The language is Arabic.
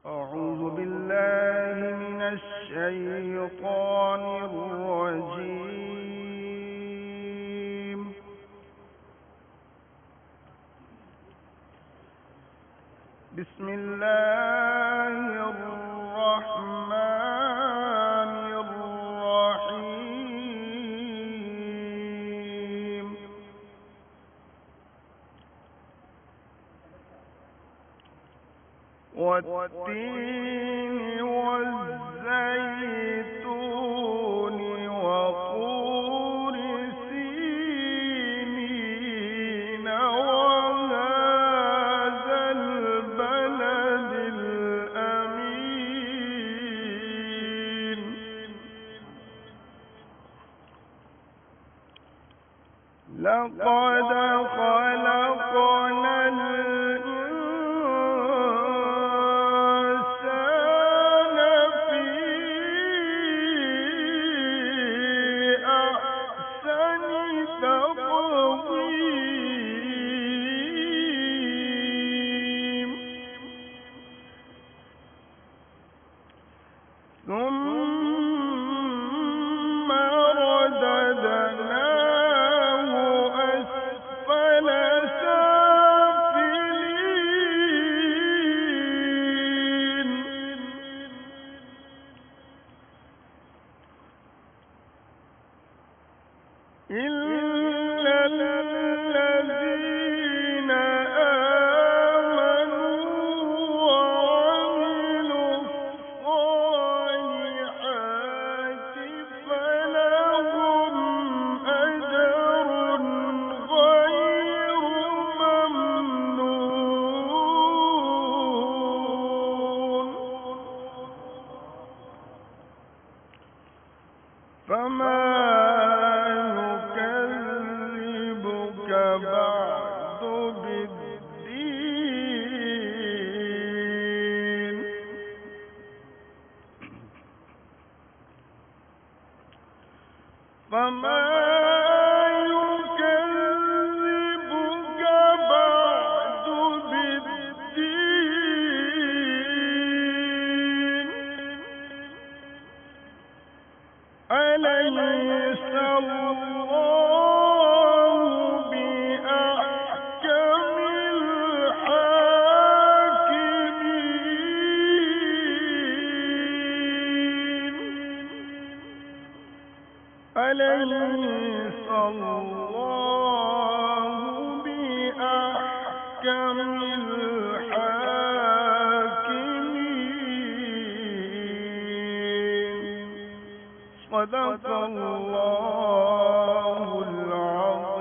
أعوذ بالله من الشيطان الرجيم. بسم الله الرحمن الرحيم. والتين والزيتون وطور سينين وهذا البلد الأمين. لقد خلقنا الإنسان في أحسن تقويم. ثم رددناه أسفل سافلين. إلا الذين آمنوا وعملوا الصالحات فلهم أجر غير ممنون. فما يكذبك بعد بالدين. فما يكذبك بعد بالدين. أليس الله بأحكم الحاكمين. أليس الله بأحكم الحاكمين. صدق الله العظيم.